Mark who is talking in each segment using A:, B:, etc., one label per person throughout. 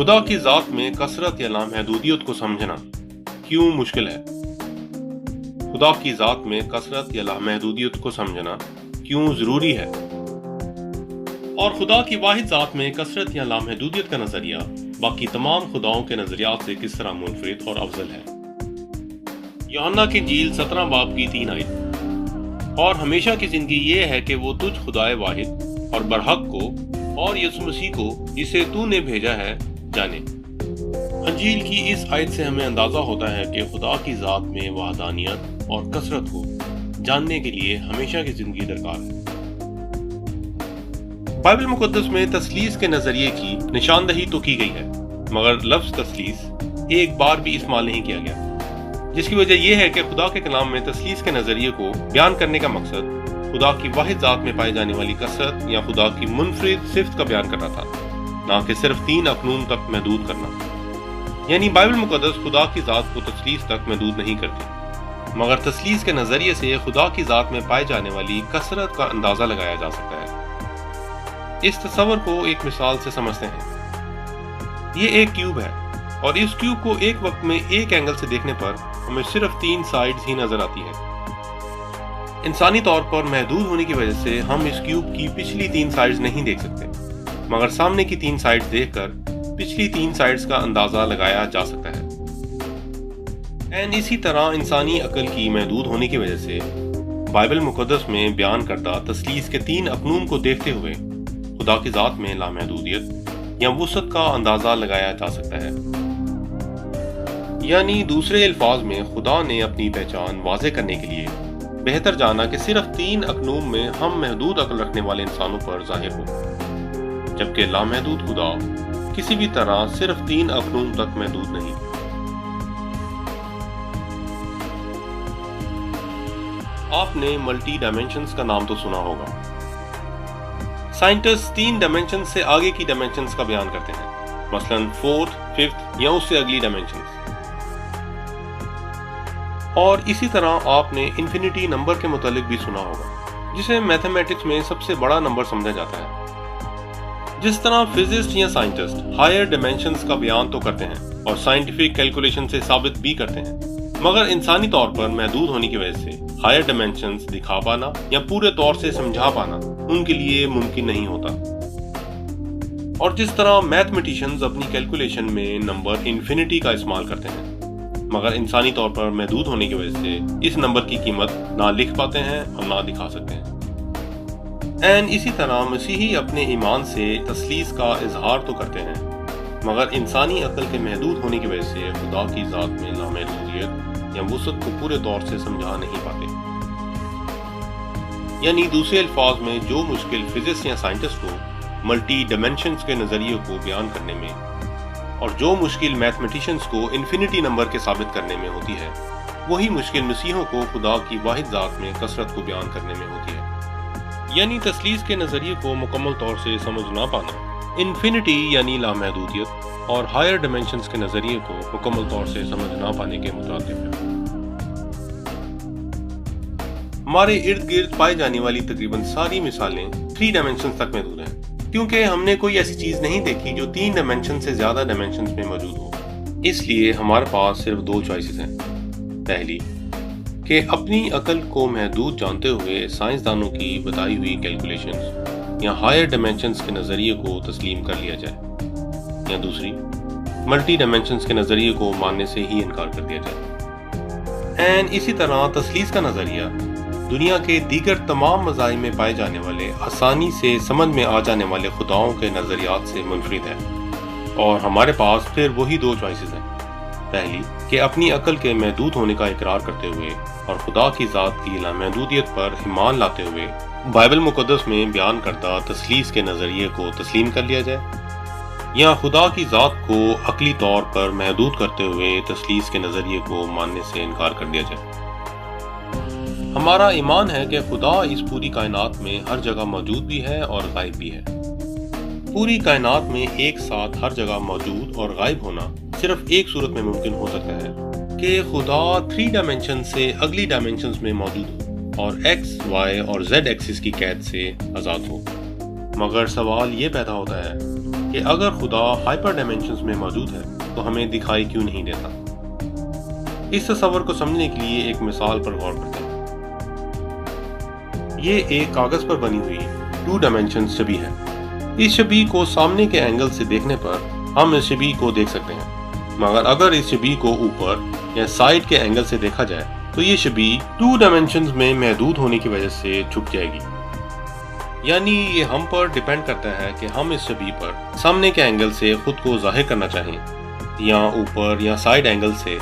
A: خدا کی ذات میں کثرت یا لامحدودیت کو سمجھنا کیوں مشکل ہے؟ خدا کی ذات میں کثرت یا لامحدودیت کو سمجھنا کیوں ضروری ہے؟ اور خدا کی واحد ذات میں کثرت یا لامحدودیت کا نظریہ باقی تمام خداؤں کے نظریات سے کس طرح منفرد اور افضل ہے؟ یوحنا کی انجیل 17 باب کی 3 آیت۔ اور ہمیشہ کی زندگی یہ ہے کہ وہ تجھ خدائے واحد اور برحق کو اور یسوع مسیح کو جسے تو نے بھیجا ہے جانے۔ انجیل کی اس آیت سے ہمیں اندازہ ہوتا ہے کہ خدا کی ذات میں وحدانیت اور کثرت کو جاننے کے لیے ہمیشہ کی زندگی درکار ہے۔ بائبل مقدس میں تثلیث کے نظریے کی نشاندہی تو کی گئی ہے، مگر لفظ تثلیث ایک بار بھی استعمال نہیں کیا گیا، جس کی وجہ یہ ہے کہ خدا کے کلام میں تثلیث کے نظریے کو بیان کرنے کا مقصد خدا کی واحد ذات میں پائی جانے والی کثرت یا خدا کی منفرد صفت کا بیان کرنا تھا، نہ کہ صرف 3 اقنوم تک محدود کرنا۔ یعنی بائبل مقدس خدا کی ذات کو تثلیث تک محدود نہیں کرتی، مگر تثلیث کے نظریے سے خدا کی ذات میں پائے جانے والی کثرت کا اندازہ لگایا جا سکتا ہے۔ اس تصور کو ایک مثال سے سمجھتے ہیں۔ یہ ایک کیوب ہے، اور اس کیوب کو ایک وقت میں ایک اینگل سے دیکھنے پر ہمیں صرف 3 سائڈز ہی نظر آتی ہیں۔ انسانی طور پر محدود ہونے کی وجہ سے ہم اس کیوب کی پچھلی 3 سائڈز نہیں دیکھ سکتے، مگر سامنے کی 3 سائڈز دیکھ کر پچھلی 3 سائڈز کا اندازہ لگایا جا سکتا ہے۔ اسی طرح انسانی عقل کی محدود ہونے کی وجہ سے بائبل مقدس میں بیان کردہ تثلیث کے 3 اقنوم کو دیکھتے ہوئے خدا کی ذات میں لامحدودیت یا وسعت کا اندازہ لگایا جا سکتا ہے۔ یعنی دوسرے الفاظ میں خدا نے اپنی پہچان واضح کرنے کے لیے بہتر جانا کہ صرف 3 اقنوم میں ہم محدود عقل رکھنے والے انسانوں پر ظاہر ہو، جبکہ لامحدود خدا کسی بھی طرح صرف 3 اقنوم تک محدود نہیں۔ آپ نے ملٹی ڈائمینشنز کا نام تو سنا ہوگا۔ سائنٹسٹ 3 ڈائمینشنز سے آگے کی ڈائمینشنز کا بیان کرتے ہیں، مثلاً 4th، 5th یا اس سے اگلی ڈائمینشنز۔ اور اسی طرح آپ نے انفینٹی نمبر کے متعلق بھی سنا ہوگا، جسے میتھمیٹکس میں سب سے بڑا نمبر سمجھا جاتا ہے۔ جس طرح فزسٹ یا سائنٹسٹ ہائر ڈائمینشنز کا بیان تو کرتے ہیں اور سائنٹیفک کیلکولیشن سے ثابت بھی کرتے ہیں، مگر انسانی طور پر محدود ہونے کی وجہ سے ہائر ڈائمینشنز دکھا پانا یا پورے طور سے سمجھا پانا ان کے لیے ممکن نہیں ہوتا۔ اور جس طرح میتھمیٹیشنز اپنی کیلکولیشن میں نمبر انفینٹی کا استعمال کرتے ہیں، مگر انسانی طور پر محدود ہونے کی وجہ سے اس نمبر کی قیمت نہ لکھ پاتے ہیں اور نہ دکھا سکتے ہیں۔ اسی طرح مسیحی اپنے ایمان سے تثلیث کا اظہار تو کرتے ہیں، مگر انسانی عقل کے محدود ہونے کی وجہ سے خدا کی ذات میں لامحدودیت یا وسعت کو پورے طور سے سمجھا نہیں پاتے۔ یعنی دوسرے الفاظ میں جو مشکل فزسٹ یا سائنٹسٹ کو ملٹی ڈائمینشنز کے نظریے کو بیان کرنے میں اور جو مشکل میتھمیٹیشنز کو انفینٹی نمبر کے ثابت کرنے میں ہوتی ہے، وہی مشکل مسیحوں کو خدا کی واحد ذات میں کثرت کو بیان کرنے میں ہوتی ہے۔ یعنی تثلیث کے نظریے کو مکمل طور سے سمجھ نہ پانا انفینٹی یعنی لامحدودیت اور ہائر ڈائمینشنز کے نظریے کو مکمل طور سے سمجھ نہ پانے کے مترادف ہے۔ ہمارے ارد گرد پائی جانے والی تقریباً ساری مثالیں 3 ڈائمینشنز تک محدود ہیں، کیونکہ ہم نے کوئی ایسی چیز نہیں دیکھی جو 3 ڈائمینشن سے زیادہ ڈائمینشنز میں موجود ہو۔ اس لیے ہمارے پاس صرف 2 چوائسز ہیں۔ پہلی کہ اپنی عقل کو محدود جانتے ہوئے سائنسدانوں کی بتائی ہوئی کیلکولیشنز یا ہائر ڈائمینشنز کے نظریے کو تسلیم کر لیا جائے، یا دوسری ملٹی ڈائمینشنز کے نظریے کو ماننے سے ہی انکار کر دیا جائے۔ اسی طرح تثلیث کا نظریہ دنیا کے دیگر تمام مذاہب میں پائے جانے والے آسانی سے سمجھ میں آ جانے والے خداؤں کے نظریات سے منفرد ہے، اور ہمارے پاس پھر وہی 2 چوائسز ہیں۔ پہلی کہ اپنی عقل کے محدود ہونے کا اقرار کرتے ہوئے اور خدا کی ذات کی لامحدودیت پر ایمان لاتے ہوئے بائبل مقدس میں بیان کردہ تثلیث کے نظریے کو تسلیم کر لیا جائے، یا خدا کی ذات کو عقلی طور پر محدود کرتے ہوئے تثلیث کے نظریے کو ماننے سے انکار کر دیا جائے۔ ہمارا ایمان ہے کہ خدا اس پوری کائنات میں ہر جگہ موجود بھی ہے اور غائب بھی ہے۔ پوری کائنات میں ایک ساتھ ہر جگہ موجود اور غائب ہونا صرف ایک صورت میں ممکن ہو سکتا ہے کہ خدا 3 ڈائمینشن سے اگلی ڈائمینشنز میں موجود ہو اور ایکس، وائی اور زیڈ ایکسس کی قید سے آزاد ہو۔ مگر سوال یہ پیدا ہوتا ہے کہ اگر خدا ہائپر ڈائمینشنز میں موجود ہے تو ہمیں دکھائی کیوں نہیں دیتا۔ اس تصور کو سمجھنے کے لیے ایک مثال پر غور کرتے ہیں۔ یہ ایک کاغذ پر بنی ہوئی 2 ڈائمینشنز شبیہ ہے۔ اس شبیہ کو سامنے کے اینگل سے دیکھنے پر ہم اس شبیہ کو دیکھ سکتے ہیں، مگر اگر اس شبیہ کو اوپر یا سائڈ کے اینگل سے دیکھا جائے تو یہ شبیہ 2 ڈائمینشنز میں محدود ہونے کی وجہ سے چھپ جائے گی۔ یعنی یہ ہم پر ڈیپینڈ کرتا ہے کہ ہم اس شبیہ پر سامنے کے اینگل سے خود کو ظاہر کرنا چاہیں یا اوپر یا سائڈ اینگل سے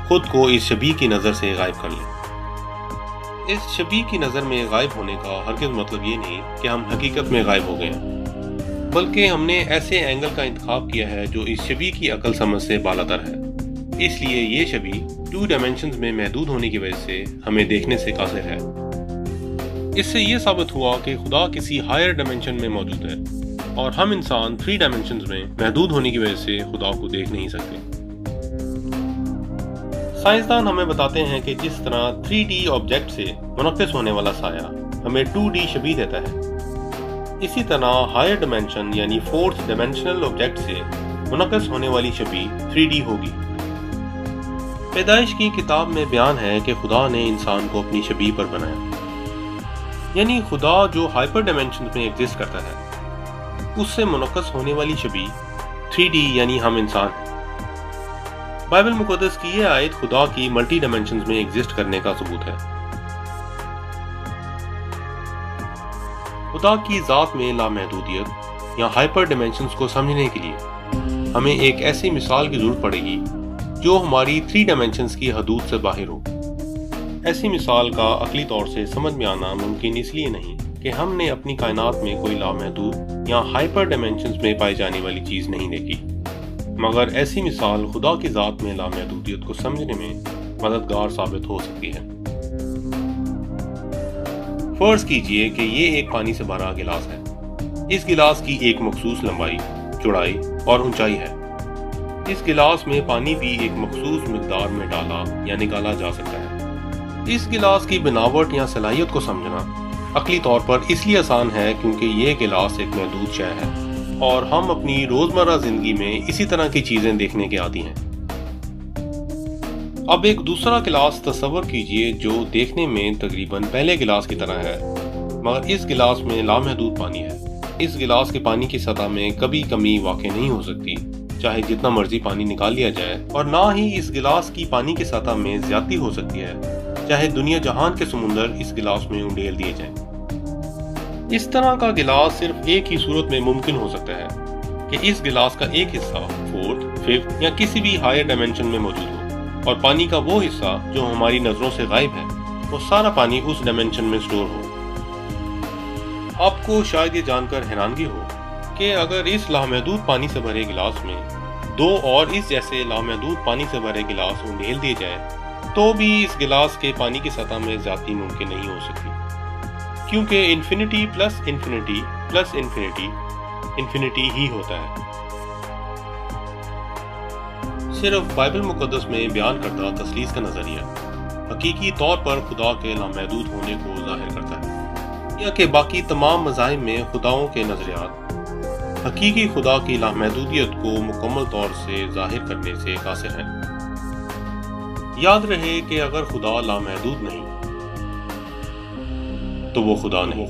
A: خود کو اس شبیہ کی نظر سے غائب کر لیں۔ اس شبیہ کی نظر میں غائب ہونے کا ہرگز مطلب یہ نہیں کہ ہم حقیقت میں غائب ہو گئے ہیں، بلکہ ہم نے ایسے اینگل کا انتخاب کیا ہے جو اس شبیہ کی عقل سمجھ سے بالاتر ہے۔ اس لیے یہ شبیہ 2 ڈائمینشنز میں محدود ہونے کی وجہ سے ہمیں دیکھنے سے قاصر ہے۔ اس سے یہ ثابت ہوا کہ خدا کسی ہائر ڈائمینشن میں موجود ہے اور ہم انسان 3 ڈائمینشنز میں محدود ہونے کی وجہ سے خدا کو دیکھ نہیں سکتے۔ سائنسدان ہمیں بتاتے ہیں کہ جس طرح 3D آبجیکٹ سے منعکس ہونے والا سایہ ہمیں 2D شبیہ دیتا ہے، اسی طرح ہائر ڈائمینشن یعنی 4th ڈائمینشنل آبجیکٹ سے منعکس ہونے والی شبیہ 3D ہوگی۔ پیدائش کی کتاب میں بیان ہے کہ خدا نے انسان کو اپنی شبیہ پر بنایا، یعنی خدا جو ہائپر ڈائمینشن میں ایگزسٹ کرتا ہے اس سے منعکس ہونے والی شبیہ 3D یعنی ہم انسان ہیں۔ بائبل مقدس کی یہ آیت خدا کی ملٹی ڈائمینشنز میں ایگزسٹ کرنے کا ثبوت ہے۔ خدا کی ذات میں لامحدودیت یا ہائپر ڈائمینشنز کو سمجھنے کے لیے ہمیں ایک ایسی مثال کی ضرورت پڑے گی جو ہماری 3 ڈائمینشنز کی حدود سے باہر ہو۔ ایسی مثال کا عقلی طور سے سمجھ میں آنا ممکن اس لیے نہیں کہ ہم نے اپنی کائنات میں کوئی لامحدود یا ہائپر ڈائمینشنز میں پائی جانے والی چیز نہیں دیکھی، مگر ایسی مثال خدا کی ذات میں لامحدودیت کو سمجھنے میں مددگار ثابت ہو سکتی ہے۔ فرض کیجئے کہ یہ ایک پانی سے بھرا گلاس ہے۔ اس گلاس کی ایک مخصوص لمبائی، چوڑائی اور اونچائی ہے۔ اس گلاس میں پانی بھی ایک مخصوص مقدار میں ڈالا یا نکالا جا سکتا ہے۔ اس گلاس کی بناوٹ یا صلاحیت کو سمجھنا عقلی طور پر اس لیے آسان ہے کیونکہ یہ گلاس ایک محدود شے ہے اور ہم اپنی روزمرہ زندگی میں اسی طرح کی چیزیں دیکھنے کے عادی ہیں۔ اب ایک دوسرا گلاس تصور کیجئے جو دیکھنے میں تقریباً پہلے گلاس کی طرح ہے، مگر اس گلاس میں لامحدود پانی ہے۔ اس گلاس کے پانی کی سطح میں کبھی کمی واقع نہیں ہو سکتی، چاہے جتنا مرضی پانی نکال لیا جائے، اور نہ ہی اس گلاس کی پانی کی سطح میں زیادتی ہو سکتی ہے، چاہے دنیا جہان کے سمندر اس گلاس میں انڈیل دیے جائیں۔ اس طرح کا گلاس صرف ایک ہی صورت میں ممکن ہو سکتا ہے کہ اس گلاس کا ایک حصہ 4th، 5th یا کسی بھی ہائر ڈائمینشن میں موجود ہو، اور پانی کا وہ حصہ جو ہماری نظروں سے غائب ہے وہ سارا پانی اس ڈائمینشن میں سٹور ہو۔ آپ کو شاید یہ جان کر حیرانگی ہو کہ اگر اس لامحدود پانی سے بھرے گلاس میں 2 اور اس جیسے لامحدود پانی سے بھرے گلاس انڈیل دیے جائیں تو بھی اس گلاس کے پانی کی سطح میں زیادتی ممکن نہیں ہو سکتی، کیونکہ infinity plus infinity plus infinity infinity ہی ہوتا ہے۔ صرف بائبل مقدس میں بیان کردہ تثلیث کا نظریہ حقیقی طور پر خدا کے لامحدود ہونے کو ظاہر کرتا ہے، یا کہ باقی تمام مذاہب میں خداؤں کے نظریات حقیقی خدا کی لامحدودیت کو مکمل طور سے ظاہر کرنے سے قاصر ہیں۔ یاد رہے کہ اگر خدا لامحدود نہیں تو وہ خدا نہیں۔